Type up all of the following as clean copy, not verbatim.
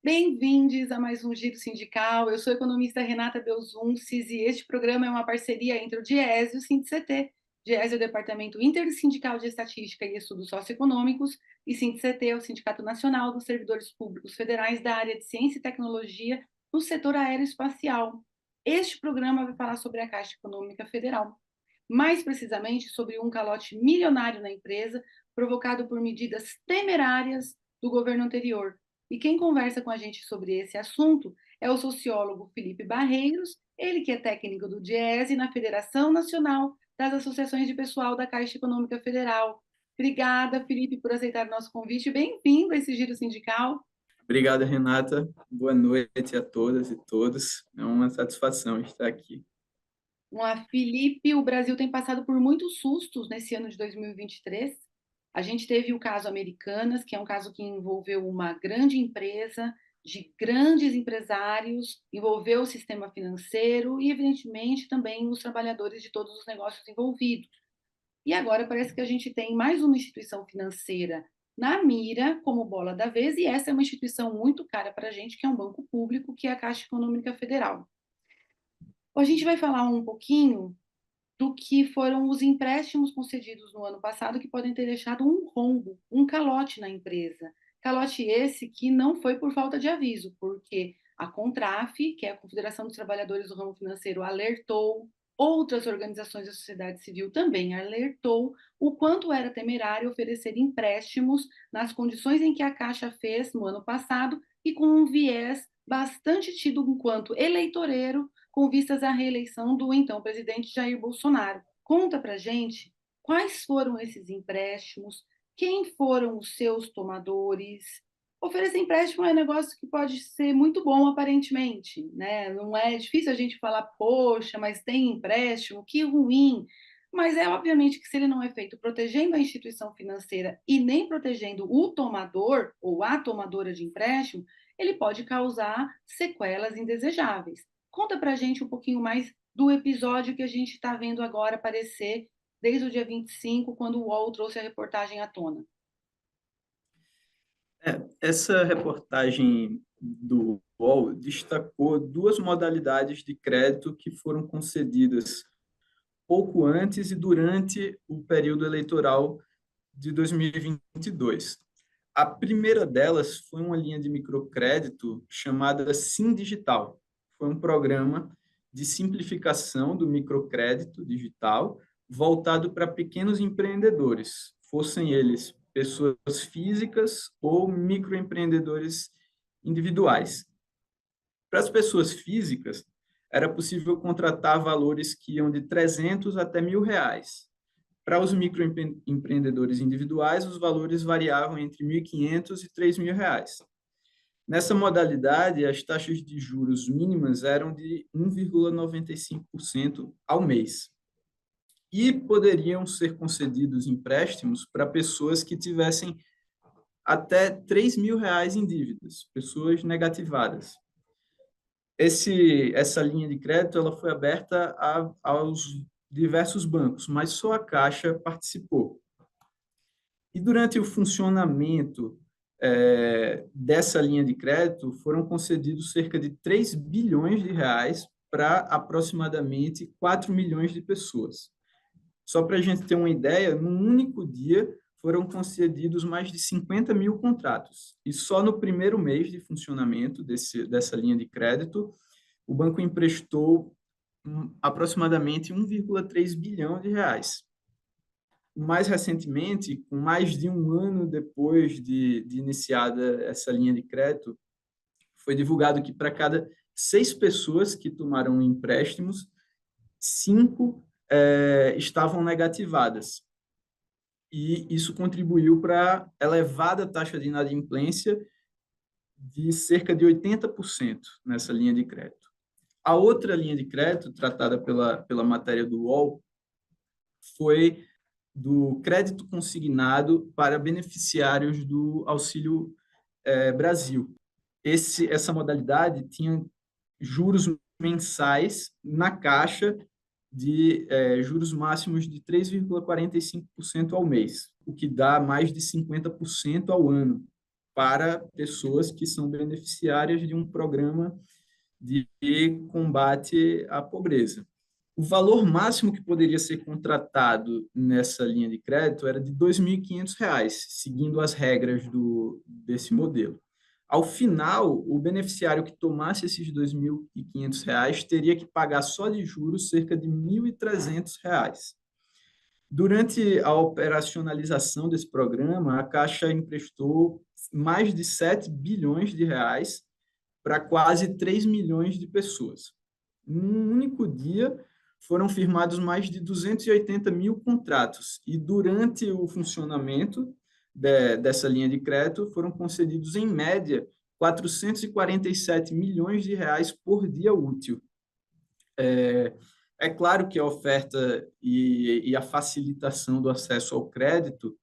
Bem-vindos a mais um Giro Sindical. Eu sou a economista Renata Belzunces e este programa é uma parceria entre o DIES e o SINDIC-CT. DIES é o Departamento Intersindical de Estatística e Estudos Socioeconômicos e SINDIC-CT é o Sindicato Nacional dos Servidores Públicos Federais da área de Ciência e Tecnologia no setor aeroespacial. Este programa vai falar sobre a Caixa Econômica Federal, mais precisamente sobre um calote milionário na empresa provocado por medidas temerárias do governo anterior. E quem conversa com a gente sobre esse assunto é o sociólogo Felipe Barreiros, ele que é técnico do DIESE na Federação Nacional das Associações de Pessoal da Caixa Econômica Federal. Obrigada, Felipe, por aceitar o nosso convite. Bem-vindo a esse Giro Sindical. Obrigado, Renata. Boa noite a todas e todos. É uma satisfação estar aqui. Felipe, o Brasil tem passado por muitos sustos nesse ano de 2023. A gente teve o caso Americanas, que é um caso que envolveu uma grande empresa, de grandes empresários, envolveu o sistema financeiro e, evidentemente, também os trabalhadores de todos os negócios envolvidos. E agora parece que a gente tem mais uma instituição financeira na mira como bola da vez, e essa é uma instituição muito cara para a gente, que é um banco público, que é a Caixa Econômica Federal. A gente vai falar um pouquinho do que foram os empréstimos concedidos no ano passado, que podem ter deixado um rombo, um calote na empresa. Calote esse que não foi por falta de aviso, porque a Contraf, que é a Confederação dos Trabalhadores do Ramo Financeiro, alertou, outras organizações da sociedade civil também alertou o quanto era temerário oferecer empréstimos nas condições em que a Caixa fez no ano passado e com um viés bastante tido enquanto eleitoreiro com vistas à reeleição do então presidente Jair Bolsonaro. Conta para gente quais foram esses empréstimos, quem foram os seus tomadores. Oferecer empréstimo é um negócio que pode ser muito bom, aparentemente, né? Não é difícil a gente falar, poxa, mas tem empréstimo, que ruim. Mas é obviamente que se ele não é feito protegendo a instituição financeira e nem protegendo o tomador ou a tomadora de empréstimo, ele pode causar sequelas indesejáveis. Conta para a gente um pouquinho mais do episódio que a gente está vendo agora aparecer desde o dia 25, quando o UOL trouxe a reportagem à tona. Essa reportagem do UOL destacou duas modalidades de crédito que foram concedidas pouco antes e durante o período eleitoral de 2022. A primeira delas foi uma linha de microcrédito chamada Sim Digital. Foi um programa de simplificação do microcrédito digital voltado para pequenos empreendedores, fossem eles pessoas físicas ou microempreendedores individuais. Para as pessoas físicas, era possível contratar valores que iam de 300 até R$ 1.000. Para os microempreendedores individuais, os valores variavam entre 1.500 e R$ 3.000. Nessa modalidade, as taxas de juros mínimas eram de 1,95% ao mês. E poderiam ser concedidos empréstimos para pessoas que tivessem até R$ 3.000 em dívidas, pessoas negativadas. Essa linha de crédito ela foi aberta aos diversos bancos, mas só a Caixa participou. E durante o funcionamento dessa linha de crédito, foram concedidos cerca de 3 bilhões de reais para aproximadamente 4 milhões de pessoas. Só para a gente ter uma ideia, num único dia foram concedidos mais de 50 mil contratos. E só no primeiro mês de funcionamento dessa linha de crédito, o banco emprestou aproximadamente 1,3 bilhão de reais. Mais recentemente, com mais de um ano depois de iniciada essa linha de crédito, foi divulgado que para cada 6 pessoas que tomaram empréstimos, 5 estavam negativadas. E isso contribuiu para a elevada taxa de inadimplência de cerca de 80% nessa linha de crédito. A outra linha de crédito, tratada pela matéria do UOL, foi do crédito consignado para beneficiários do Auxílio Brasil. Essa modalidade tinha juros mensais na Caixa de juros máximos de 3,45% ao mês, o que dá mais de 50% ao ano. para pessoas que são beneficiárias de um programa de combate à pobreza. O valor máximo que poderia ser contratado nessa linha de crédito era de R$ 2.500, seguindo as regras desse modelo. Ao final, o beneficiário que tomasse esses R$ 2.500 teria que pagar só de juros cerca de R$ 1.300. Durante a operacionalização desse programa, a Caixa emprestou mais de 7 bilhões de reais para quase 3 milhões de pessoas. Num único dia, foram firmados mais de 280 mil contratos e, durante o funcionamento dessa linha de crédito, foram concedidos, em média, 447 milhões de reais por dia útil. É claro que a oferta e a facilitação do acesso ao crédito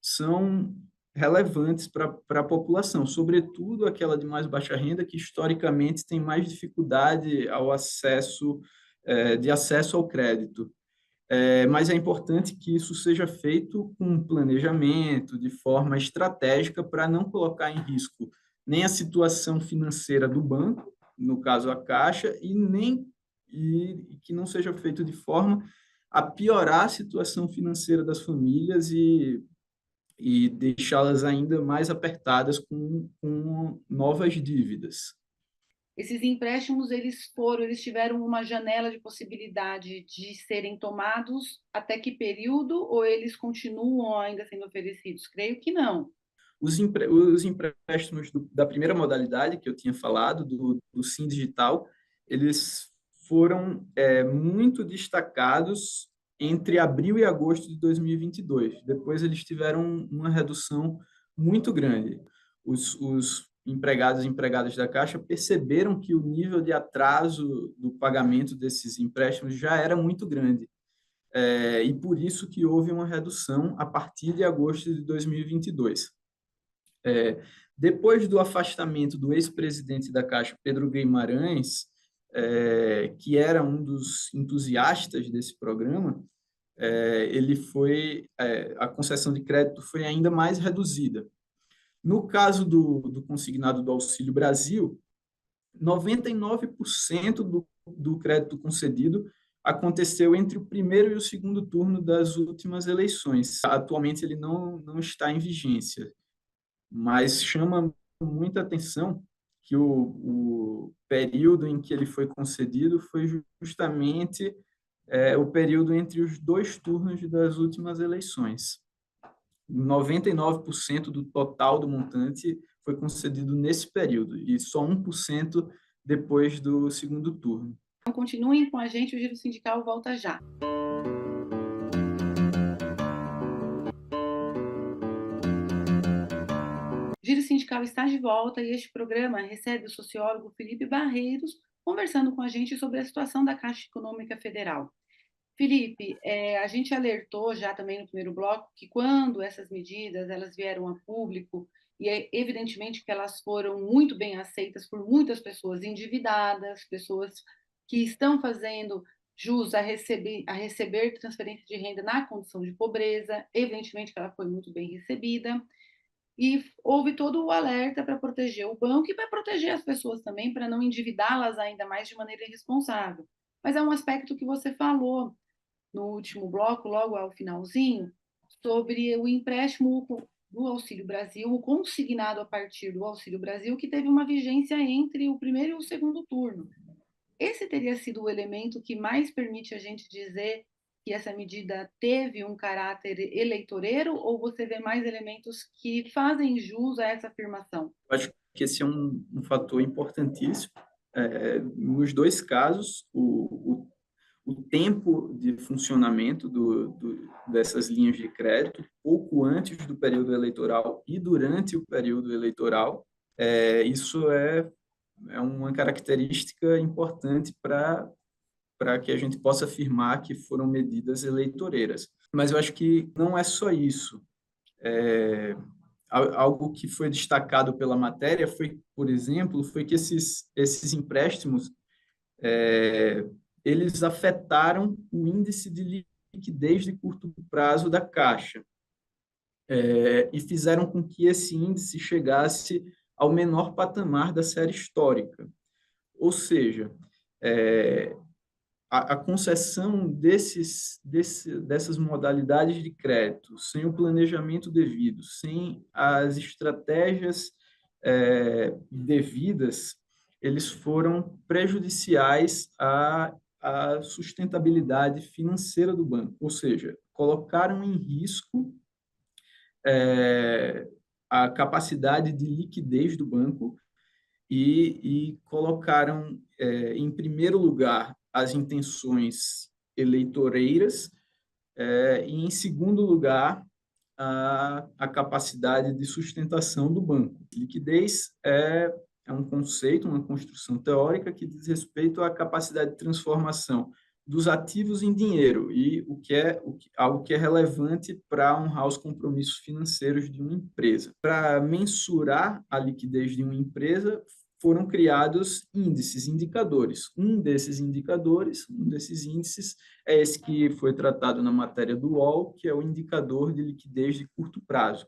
são relevantes para a população, sobretudo aquela de mais baixa renda, que historicamente tem mais dificuldade ao acesso, de acesso ao crédito. Mas é importante que isso seja feito com planejamento, de forma estratégica, para não colocar em risco nem a situação financeira do banco, no caso a Caixa, e que não seja feito de forma a piorar a situação financeira das famílias e deixá-las ainda mais apertadas com novas dívidas. Esses empréstimos, eles tiveram uma janela de possibilidade de serem tomados até que período, ou eles continuam ainda sendo oferecidos? Creio que não. Os empréstimos da primeira modalidade que eu tinha falado, do Sim Digital, eles foram muito destacados entre abril e agosto de 2022. Depois eles tiveram uma redução muito grande. Os empregados e empregadas da Caixa perceberam que o nível de atraso do pagamento desses empréstimos já era muito grande. E por isso que houve uma redução a partir de agosto de 2022. Depois do afastamento do ex-presidente da Caixa, Pedro Guimarães, que era um dos entusiastas desse programa, a concessão de crédito foi ainda mais reduzida. No caso do consignado do Auxílio Brasil, 99% do crédito concedido aconteceu entre o primeiro e o segundo turno das últimas eleições. Atualmente ele não está em vigência, mas chama muita atenção que o período em que ele foi concedido foi justamente o período entre os dois turnos das últimas eleições. 99% do total do montante foi concedido nesse período, e só 1% depois do segundo turno. Então, continuem com a gente, o Giro Sindical volta já. Giro Sindical está de volta e este programa recebe o sociólogo Felipe Barreiros conversando com a gente sobre a situação da Caixa Econômica Federal. Felipe, a gente alertou já também no primeiro bloco que quando essas medidas elas vieram a público, e é evidentemente que elas foram muito bem aceitas por muitas pessoas endividadas, pessoas que estão fazendo jus a receber transferência de renda na condição de pobreza, evidentemente que ela foi muito bem recebida, e houve todo o alerta para proteger o banco e para proteger as pessoas também, para não endividá-las ainda mais de maneira irresponsável. Mas é um aspecto que você falou no último bloco, logo ao finalzinho, sobre o empréstimo do Auxílio Brasil, o consignado a partir do Auxílio Brasil, que teve uma vigência entre o primeiro e o segundo turno. Esse teria sido o elemento que mais permite a gente dizer que essa medida teve um caráter eleitoreiro, ou você vê mais elementos que fazem jus a essa afirmação? Eu acho que esse é um fator importantíssimo. Nos dois casos, o tempo de funcionamento dessas linhas de crédito, pouco antes do período eleitoral e durante o período eleitoral, isso é uma característica importante para que a gente possa afirmar que foram medidas eleitoreiras. Mas eu acho que não é só isso. Algo que foi destacado pela matéria foi, por exemplo, foi que esses empréstimos eles afetaram o índice de liquidez de curto prazo da Caixa. e fizeram com que esse índice chegasse ao menor patamar da série histórica. Ou seja, é, a concessão dessas modalidades de crédito, sem o planejamento devido, sem as estratégias devidas, eles foram prejudiciais à sustentabilidade financeira do banco, ou seja, colocaram em risco a capacidade de liquidez do banco e colocaram, em primeiro lugar, as intenções eleitoreiras e, em segundo lugar, a capacidade de sustentação do banco. Liquidez é um conceito, uma construção teórica que diz respeito à capacidade de transformação dos ativos em dinheiro e algo que é relevante para honrar os compromissos financeiros de uma empresa. Para mensurar a liquidez de uma empresa, foram criados índices, indicadores. Um desses índices, é esse que foi tratado na matéria do UOL, que é o indicador de liquidez de curto prazo.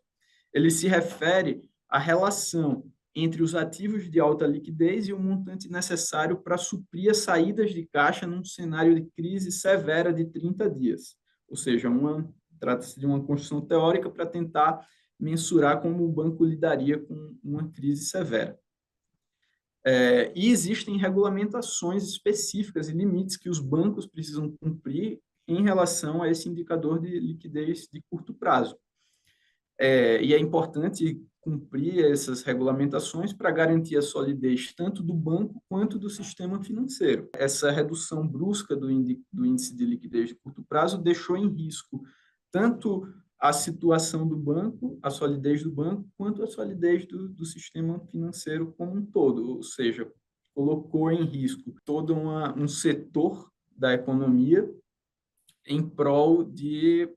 Ele se refere à relação entre os ativos de alta liquidez e o montante necessário para suprir as saídas de caixa num cenário de crise severa de 30 dias. Ou seja, trata-se de uma construção teórica para tentar mensurar como o banco lidaria com uma crise severa. E existem regulamentações específicas e limites que os bancos precisam cumprir em relação a esse indicador de liquidez de curto prazo. E é importante cumprir essas regulamentações para garantir a solidez tanto do banco quanto do sistema financeiro. Essa redução brusca do índice de liquidez de curto prazo deixou em risco tanto a situação do banco, a solidez do banco, quanto a solidez do sistema financeiro como um todo, ou seja, colocou em risco todo um setor da economia em prol de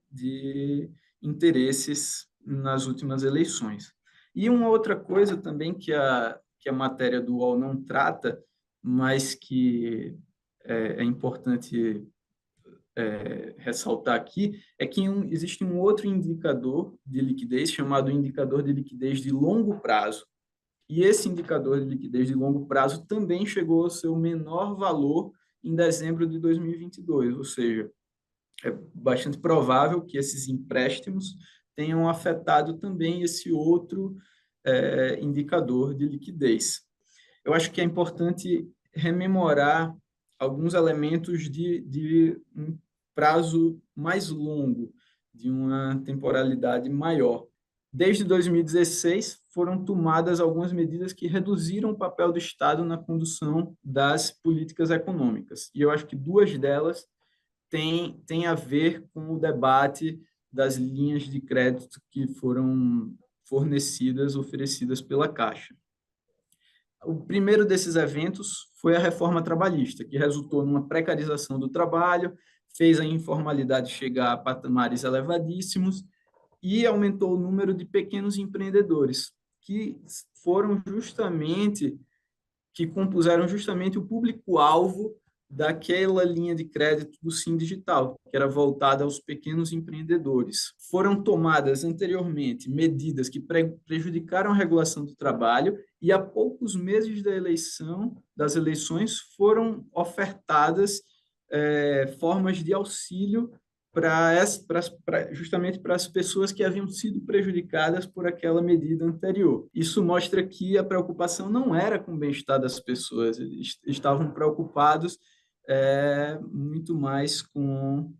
interesses nas últimas eleições. E uma outra coisa também que a matéria do UOL não trata, mas que é importante ressaltar aqui, é que existe um outro indicador de liquidez, chamado indicador de liquidez de longo prazo. E esse indicador de liquidez de longo prazo também chegou ao seu menor valor em dezembro de 2022, ou seja, é bastante provável que esses empréstimos tenham afetado também esse outro indicador de liquidez. Eu acho que é importante rememorar alguns elementos de um prazo mais longo, de uma temporalidade maior. Desde 2016, foram tomadas algumas medidas que reduziram o papel do Estado na condução das políticas econômicas. E eu acho que duas delas têm a ver com o debate das linhas de crédito que foram oferecidas pela Caixa. O primeiro desses eventos foi a reforma trabalhista, que resultou numa precarização do trabalho, fez a informalidade chegar a patamares elevadíssimos e aumentou o número de pequenos empreendedores, que compuseram justamente o público-alvo daquela linha de crédito do Sim Digital, que era voltada aos pequenos empreendedores. Foram tomadas anteriormente medidas que prejudicaram a regulação do trabalho e há poucos meses das eleições foram ofertadas formas de auxílio justamente para as pessoas que haviam sido prejudicadas por aquela medida anterior. Isso mostra que a preocupação não era com o bem-estar das pessoas, eles estavam preocupados muito mais com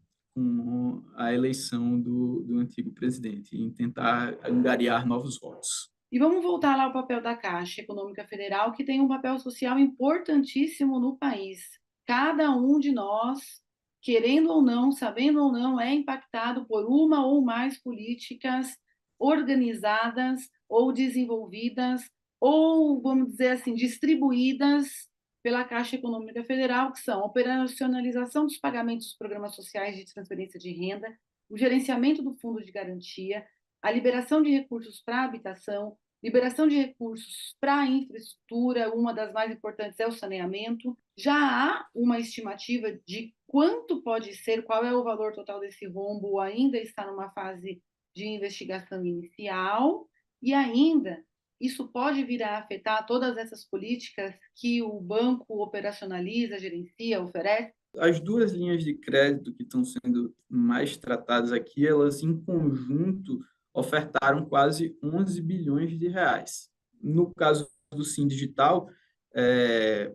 a eleição do antigo presidente, em tentar angariar novos votos. E vamos voltar lá ao papel da Caixa Econômica Federal, que tem um papel social importantíssimo no país. Cada um de nós, querendo ou não, sabendo ou não, é impactado por uma ou mais políticas organizadas ou desenvolvidas ou, vamos dizer assim, distribuídas pela Caixa Econômica Federal, que são a operacionalização dos pagamentos dos programas sociais de transferência de renda, o gerenciamento do fundo de garantia, a liberação de recursos para habitação, liberação de recursos para a infraestrutura, uma das mais importantes é o saneamento. Já há uma estimativa de quanto pode ser, qual é o valor total desse rombo, ainda está numa fase de investigação inicial, e ainda isso pode vir a afetar todas essas políticas que o banco operacionaliza, gerencia, oferece? As duas linhas de crédito que estão sendo mais tratadas aqui, elas em conjunto ofertaram quase 11 bilhões de reais. No caso do Sim Digital, é,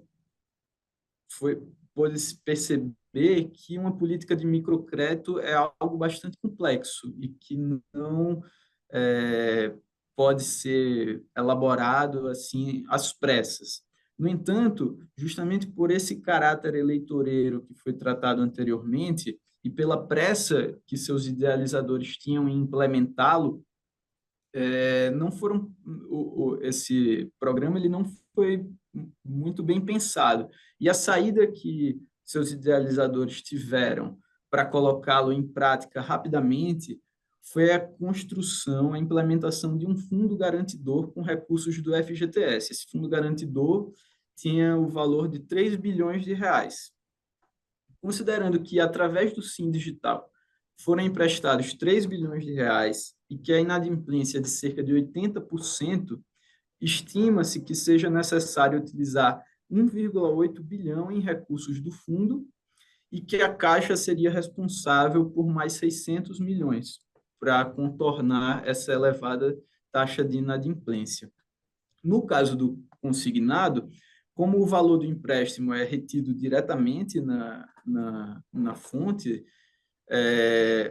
foi pôde-se perceber que uma política de microcrédito é algo bastante complexo e que não é, pode ser elaborado assim às pressas. No entanto, justamente por esse caráter eleitoreiro que foi tratado anteriormente e pela pressa que seus idealizadores tinham em implementá-lo, não foram esse programa ele não foi muito bem pensado, e a saída que seus idealizadores tiveram para colocá-lo em prática rapidamente foi a construção, a implementação de um fundo garantidor com recursos do FGTS. Esse fundo garantidor tinha o valor de 3 bilhões de reais. Considerando que, através do Sim Digital, foram emprestados 3 bilhões de reais e que a inadimplência é de cerca de 80%, estima-se que seja necessário utilizar 1,8 bilhão em recursos do fundo e que a Caixa seria responsável por mais 600 milhões para contornar essa elevada taxa de inadimplência. No caso do consignado, como o valor do empréstimo é retido diretamente na fonte,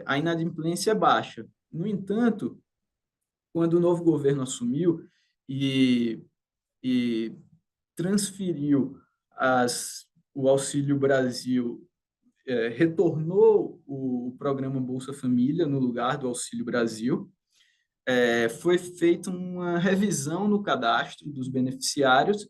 a inadimplência é baixa. No entanto, quando o novo governo assumiu e, e transferiu o Auxílio Brasil, retornou o programa Bolsa Família no lugar do Auxílio Brasil, foi feita uma revisão no cadastro dos beneficiários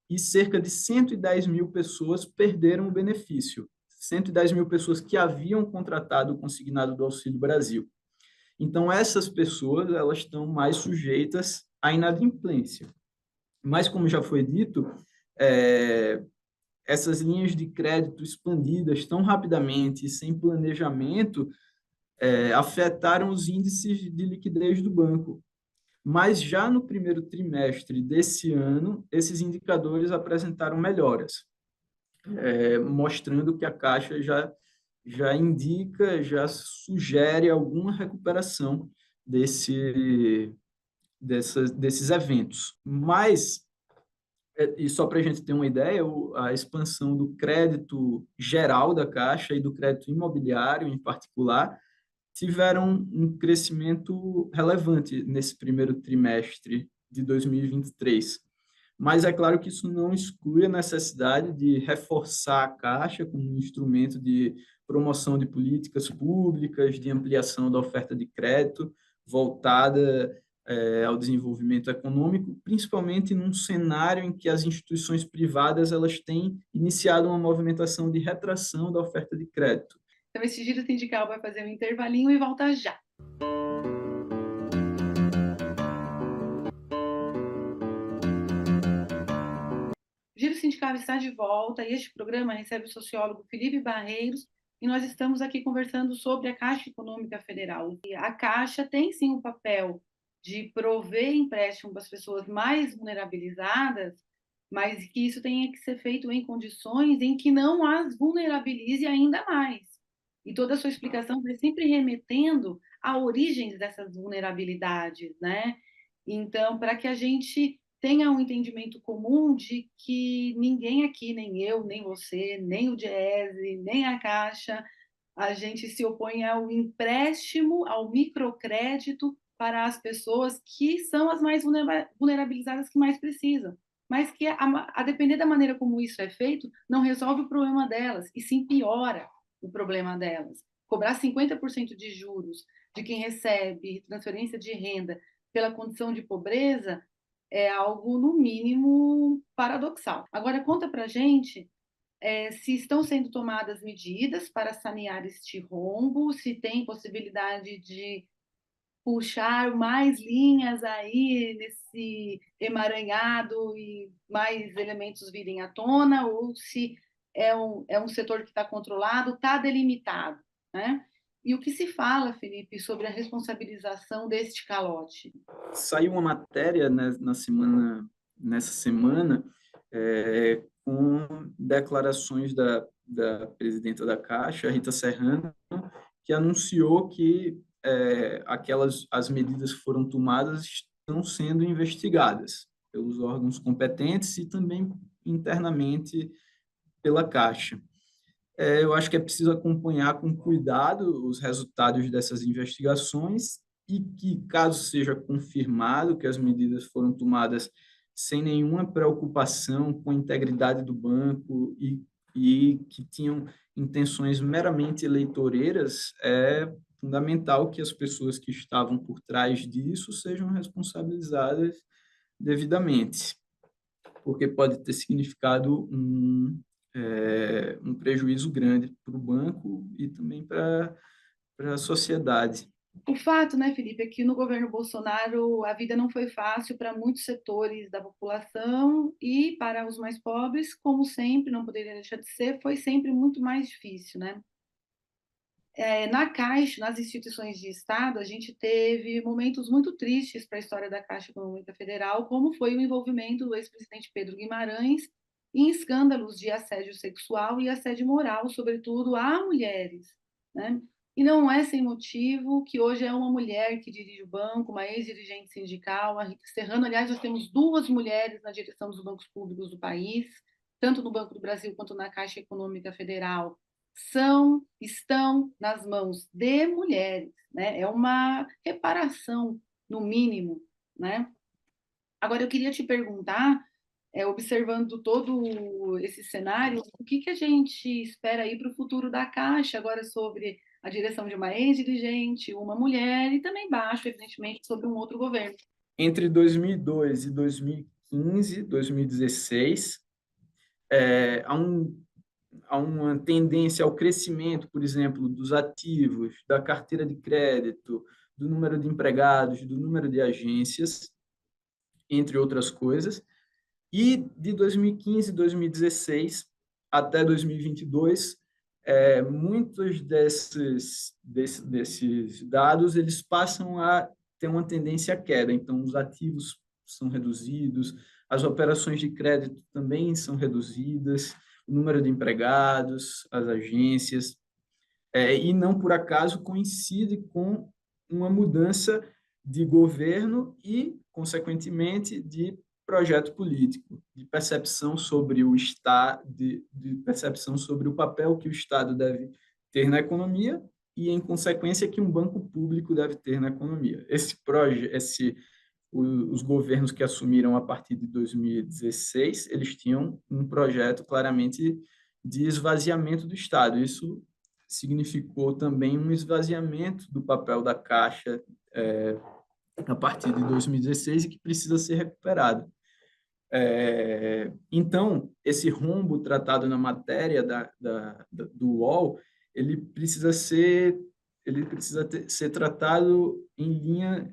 e cerca de 110 mil pessoas perderam o benefício. 110 mil pessoas que haviam contratado o consignado do Auxílio Brasil. Então, essas pessoas elas estão mais sujeitas à inadimplência. Mas, como já foi dito, essas linhas de crédito expandidas tão rapidamente, sem planejamento, afetaram os índices de liquidez do banco. Mas já no primeiro trimestre desse ano, esses indicadores apresentaram melhoras, mostrando que a Caixa já indica, já sugere alguma recuperação desses eventos. Mas, e só para a gente ter uma ideia, a expansão do crédito geral da Caixa e do crédito imobiliário, em particular, tiveram um crescimento relevante nesse primeiro trimestre de 2023. Mas é claro que isso não exclui a necessidade de reforçar a Caixa como um instrumento de promoção de políticas públicas, de ampliação da oferta de crédito voltada ao desenvolvimento econômico, principalmente num cenário em que as instituições privadas elas têm iniciado uma movimentação de retração da oferta de crédito. Então, esse giro sindical vai fazer um intervalinho e volta já. Giro Sindical está de volta e este programa recebe o sociólogo Felipe Barreiros e nós estamos aqui conversando sobre a Caixa Econômica Federal. E a Caixa tem sim o papel de prover empréstimo para as pessoas mais vulnerabilizadas, mas que isso tenha que ser feito em condições em que não as vulnerabilize ainda mais. E toda a sua explicação vai sempre remetendo a origens dessas vulnerabilidades, né? Então, para que a gente tenha um entendimento comum de que ninguém aqui, nem eu, nem você, nem o Diese, nem a Caixa, a gente se opõe ao empréstimo, ao microcrédito para as pessoas que são as mais vulnerabilizadas, que mais precisam. Mas que, a depender da maneira como isso é feito, não resolve o problema delas, e sim piora o problema delas. Cobrar 50% de juros de quem recebe transferência de renda pela condição de pobreza é algo, no mínimo, paradoxal. Agora, conta para a gente se estão sendo tomadas medidas para sanear este rombo, se tem possibilidade de puxar mais linhas aí nesse emaranhado e mais elementos virem à tona, ou se é um setor que está controlado, está delimitado, né? E o que se fala, Felipe, sobre a responsabilização deste calote? Saiu uma matéria, né, nessa semana, com declarações da presidenta da Caixa, Rita Serrano, que anunciou que as medidas que foram tomadas estão sendo investigadas pelos órgãos competentes e também internamente pela Caixa. Eu acho que é preciso acompanhar com cuidado os resultados dessas investigações e que, caso seja confirmado que as medidas foram tomadas sem nenhuma preocupação com a integridade do banco e que tinham intenções meramente eleitoreiras, é fundamental que as pessoas que estavam por trás disso sejam responsabilizadas devidamente, porque pode ter significado um prejuízo grande para o banco e também para a sociedade. O fato, né, Felipe, é que no governo Bolsonaro a vida não foi fácil para muitos setores da população e para os mais pobres, como sempre, não poderia deixar de ser, foi sempre muito mais difícil, né? Na Caixa, nas instituições de Estado, a gente teve momentos muito tristes para a história da Caixa Econômica Federal, como foi o envolvimento do ex-presidente Pedro Guimarães em escândalos de assédio sexual e assédio moral, sobretudo a mulheres, né? E não é sem motivo que hoje é uma mulher que dirige o banco, uma ex-dirigente sindical, a Rita Serrano. Aliás, nós temos duas mulheres na direção dos bancos públicos do país, tanto no Banco do Brasil quanto na Caixa Econômica Federal, estão nas mãos de mulheres, né? É uma reparação, no mínimo, né? Agora, eu queria te perguntar, observando todo esse cenário, o que que a gente espera aí para o futuro da Caixa, agora sobre a direção de uma ex-dirigente, uma mulher, e também baixo, evidentemente, sobre um outro governo. Entre 2002 e 2015, 2016, há uma tendência ao crescimento, por exemplo, dos ativos, da carteira de crédito, do número de empregados, do número de agências, entre outras coisas. E de 2015, 2016 até 2022, muitos desses dados eles passam a ter uma tendência à queda. Então, os ativos são reduzidos, as operações de crédito também são reduzidas, o número de empregados, as agências, e não por acaso coincide com uma mudança de governo e, consequentemente, de projeto político, de percepção sobre o Estado, de percepção sobre o papel que o Estado deve ter na economia e, em consequência, que um banco público deve ter na economia. Os governos que assumiram a partir de 2016, eles tinham um projeto claramente de esvaziamento do Estado. Isso significou também um esvaziamento do papel da Caixa a partir de 2016 e que precisa ser recuperado. Então, esse rombo tratado na matéria do UOL, ser tratado em linha,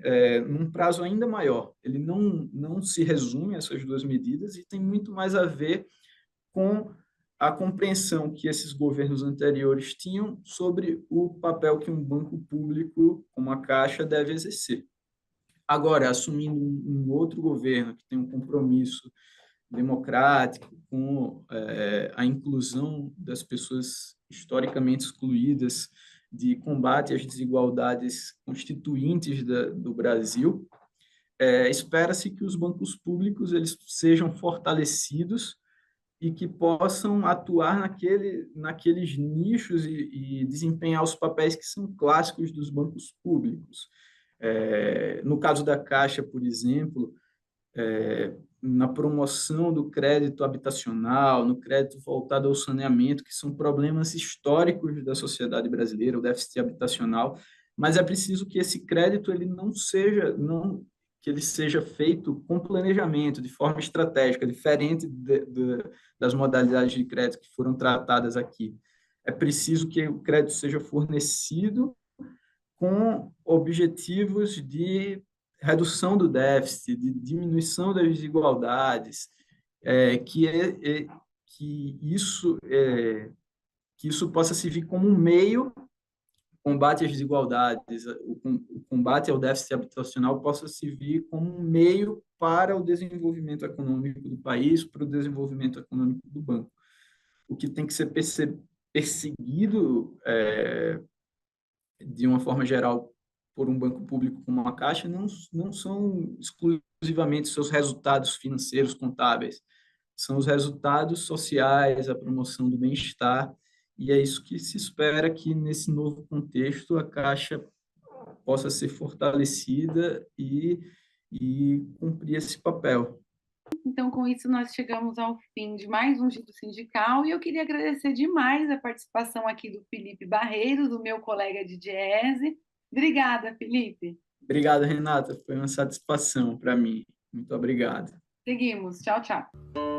num prazo ainda maior. Ele não se resume a essas duas medidas e tem muito mais a ver com a compreensão que esses governos anteriores tinham sobre o papel que um banco público, como a Caixa, deve exercer. Agora, assumindo um outro governo que tem um compromisso democrático com a inclusão das pessoas historicamente excluídas, de combate às desigualdades constituintes do Brasil, espera-se que os bancos públicos eles sejam fortalecidos e que possam atuar naqueles nichos e desempenhar os papéis que são clássicos dos bancos públicos. No caso da Caixa, por exemplo, na promoção do crédito habitacional, no crédito voltado ao saneamento, que são problemas históricos da sociedade brasileira, o déficit habitacional, mas é preciso que esse crédito ele que ele seja feito com planejamento, de forma estratégica, diferente das modalidades de crédito que foram tratadas aqui. É preciso que o crédito seja fornecido com objetivos de redução do déficit, de diminuição das desigualdades, que isso possa servir como um meio combate às desigualdades, o combate ao déficit habitacional possa servir como um meio para o desenvolvimento econômico do país, para o desenvolvimento econômico do banco. O que tem que ser perseguido, de uma forma geral, por um banco público como a Caixa, não são exclusivamente seus resultados financeiros, contábeis, são os resultados sociais, a promoção do bem-estar, e é isso que se espera que, nesse novo contexto, a Caixa possa ser fortalecida e cumprir esse papel. Então, com isso, nós chegamos ao fim de mais um Giro Sindical e eu queria agradecer demais a participação aqui do Felipe Barreiros, o meu colega de Diese. Obrigada, Felipe. Obrigado, Renata, foi uma satisfação para mim. Muito obrigado. Seguimos. Tchau, tchau.